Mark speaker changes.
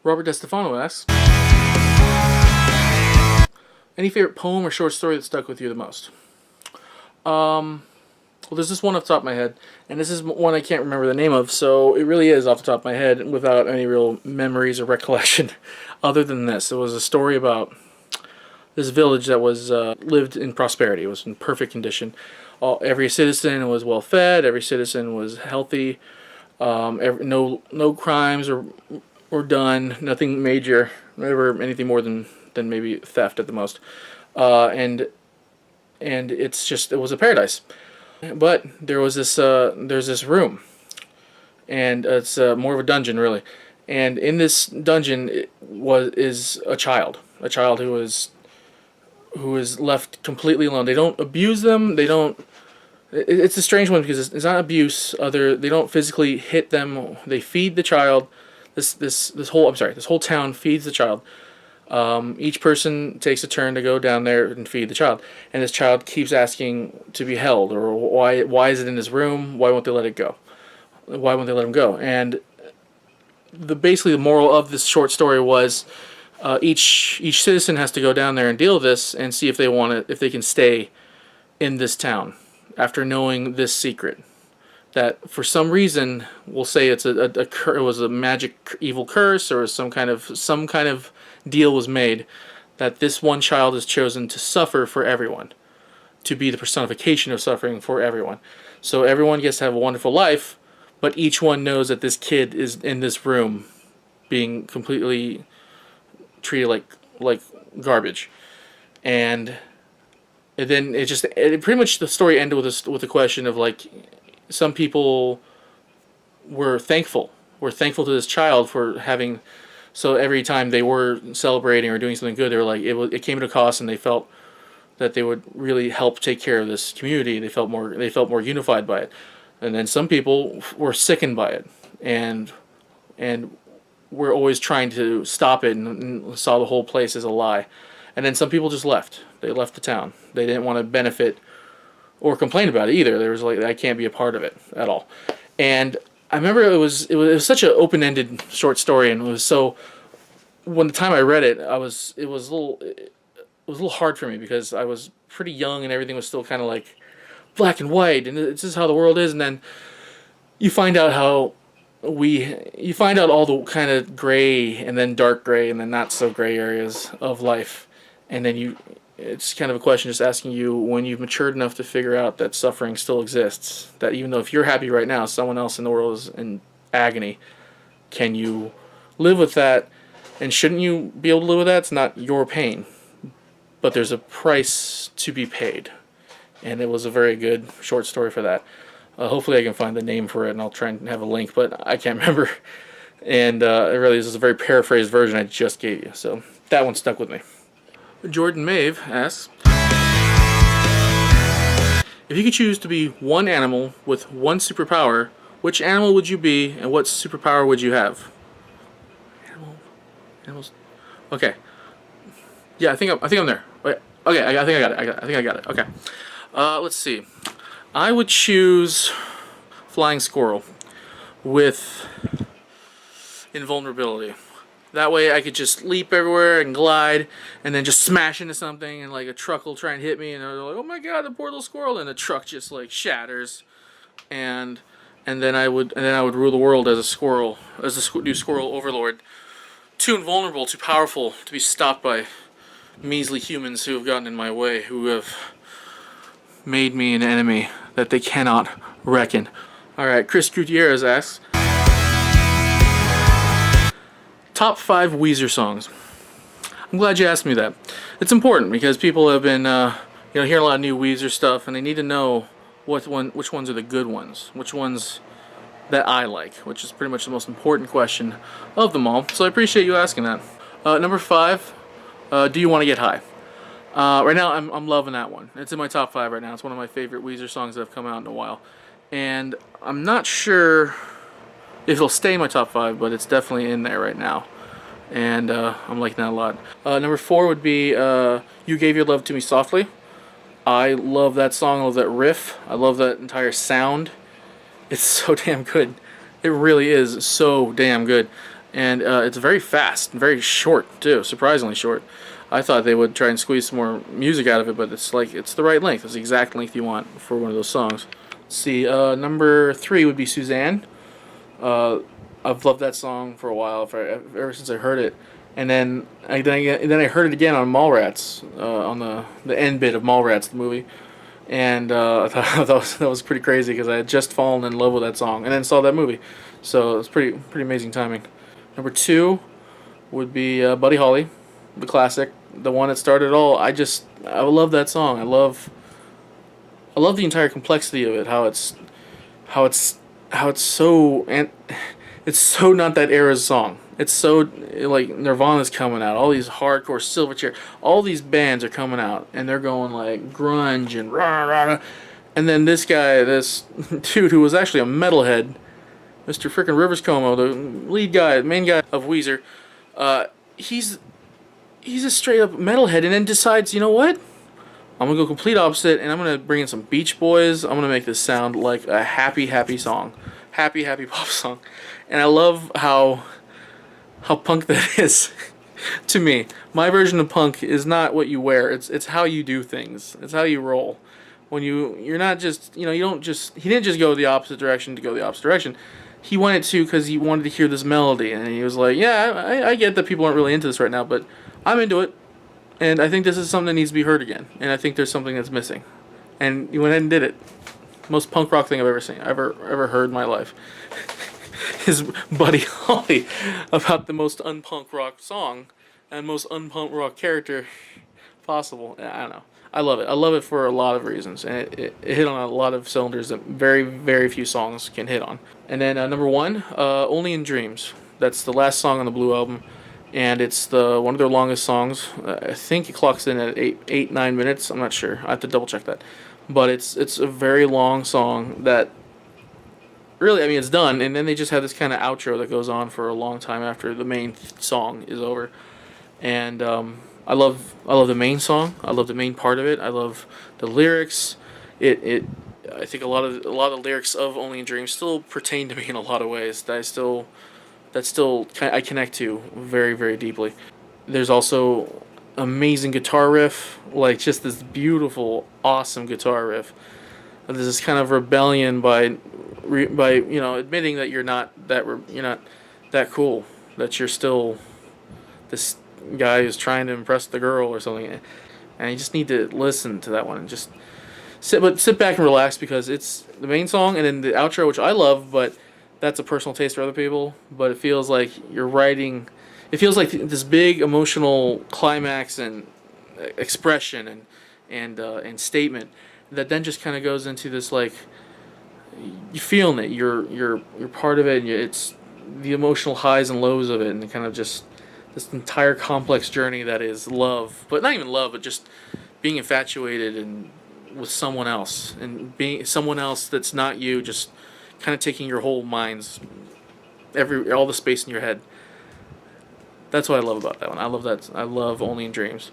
Speaker 1: Robert DeStefano asks, any favorite poem or short story that stuck with you the most? Well, there's this one off the top of my head, and this is one I can't remember the name of, so it really is off the top of my head without any real memories or recollection other than this. It was a story about this village that was lived in prosperity. It was in perfect condition. Every citizen was well fed. Every citizen was healthy. No crimes were done. Nothing major. Never anything more than maybe theft at the most. And it was a paradise. But there was there's this room, and it's more of a dungeon really. And in this dungeon is a child who is left completely alone. They don't abuse them. They don't. It's a strange one because it's not abuse. They don't physically hit them. They feed the child. This whole town feeds the child. Each person takes a turn to go down there and feed the child, and this child keeps asking to be held, or why is it in this room? Why won't they let it go? Why won't they let him go? And basically the moral of this short story was each citizen has to go down there and deal with this and see if they can stay in this town after knowing this secret. That for some reason, we'll say it was a magic evil curse, or some kind of deal was made that this one child is chosen to suffer for everyone, to be the personification of suffering for everyone. So everyone gets to have a wonderful life, but each one knows that this kid is in this room being completely treated like garbage. And then pretty much the story ended with a question of like, some people were thankful to this child for having. So every time they were celebrating or doing something good, they were like, it came at a cost, and they felt that they would really help take care of this community. They felt more unified by it. And then some people were sickened by it, and were always trying to stop it, and saw the whole place as a lie. And then some people just left. They left the town. They didn't want to benefit or complain about it either. There was like, I can't be a part of it at all. And I remember it was such an open-ended short story, and it was so. When the time I read it, it was a little hard for me because I was pretty young and everything was still kind of like black and white, and this is how the world is. And then you find out all the kind of gray and then dark gray and then not so gray areas of life, and then it's kind of a question just asking you, when you've matured enough to figure out that suffering still exists, that even though if you're happy right now, someone else in the world is in agony, can you live with that? And shouldn't you be able to live with that? It's not your pain, but there's a price to be paid. And it was a very good short story for that. Hopefully I can find the name for it, and I'll try and have a link, but I can't remember. And it really is a very paraphrased version I just gave you. So that one stuck with me. Jordan Mave asks, if you could choose to be one animal with one superpower, which animal would you be, and what superpower would you have? Animals. Okay. Yeah, I think I'm there. Wait. Okay, I think I got it. I think I got it. Okay. Let's see. I would choose flying squirrel with invulnerability. That way I could just leap everywhere and glide and then just smash into something, and like a truck will try and hit me, and they're like, oh my god, the poor little squirrel, and the truck just like shatters, and then I would rule the world as a squirrel, as a new squirrel overlord. Too invulnerable, too powerful to be stopped by measly humans who have gotten in my way, who have made me an enemy that they cannot reckon. Alright, Chris Gutierrez asks, top 5 Weezer songs. I'm glad you asked me that. It's important because people have been hearing a lot of new Weezer stuff, and they need to know which ones are the good ones, which ones that I like, which is pretty much the most important question of them all. So I appreciate you asking that. Number 5, Do You Want to Get High? Right now I'm loving that one. It's in my top 5 right now. It's one of my favorite Weezer songs that have come out in a while, and I'm not sure if it'll stay in my top 5, but it's definitely in there right now, and I'm liking that a lot. Number 4 would be You Gave Your Love to Me Softly. I love that song. I love that riff. I love that entire sound. It's so damn good. It really is so damn good. and it's very fast, and very short too, surprisingly short. I thought they would try and squeeze some more music out of it, but it's the right length. It's the exact length you want for one of those songs. Let's see, number 3 would be Susanne. I've loved that song for a while, ever since I heard it. And then I heard it again on Mallrats, on the end bit of Mallrats, the movie. And I thought that was pretty crazy because I had just fallen in love with that song and then saw that movie. So it was pretty amazing timing. Number 2 would be Buddy Holly, the classic, the one that started it all. I love that song. I love the entire complexity of it. How it's so, and it's so not that era's song. It's so like Nirvana's coming out. All these hardcore Silverchair, all these bands are coming out, and they're going like grunge and rah rah rah. And then this guy, this dude who was actually a metalhead, Mr. Frickin' Rivers Cuomo, the lead guy, the main guy of Weezer, he's a straight up metalhead, and then decides, you know what? I'm gonna go complete opposite, and I'm gonna bring in some Beach Boys. I'm gonna make this sound like a happy song, happy pop song, and I love how punk that is. To me, my version of punk is not what you wear. It's how you do things. It's how you roll. When you're not just, you don't just, he didn't just go the opposite direction to go the opposite direction. He went it too because he wanted to hear this melody, and he was like, yeah, I get that people aren't really into this right now, but I'm into it, and I think this is something that needs to be heard again, and I think there's something that's missing, and he went ahead and did it. Most punk rock thing I've ever seen, ever heard in my life. His Buddy Holly about the most unpunk rock song and most unpunk rock character possible. I don't know. I love it. I love it for a lot of reasons, and it hit on a lot of cylinders that very few songs can hit on. And then number 1, Only in Dreams. That's the last song on the Blue album, and it's one of their longest songs. I think it clocks in at 9 minutes. I'm not sure. I have to double check that. But it's a very long song that really, I mean, it's done, and then they just have this kind of outro that goes on for a long time after the main song is over. And I love the main song. I love the main part of it. I love the lyrics. I think a lot of the lyrics of Only in Dreams still pertain to me in a lot of ways that I connect to very deeply. There's also amazing guitar riff, like just this beautiful, awesome guitar riff. There's this kind of rebellion by admitting that you're not that cool, that you're still this guy who's trying to impress the girl or something, and you just need to listen to that one and just sit back and relax, because it's the main song and then the outro, which I love, but that's a personal taste for other people. But it feels like you're writing. It feels like this big emotional climax and expression and statement that then just kind of goes into this, like, you're feeling it. You're part of it, and it's the emotional highs and lows of it, and kind of just this entire complex journey that is love, but not even love, but just being infatuated and with someone else, and being someone else that's not you, just kind of taking your whole mind's all the space in your head. That's what I love about that one. I love that. I love Only in Dreams.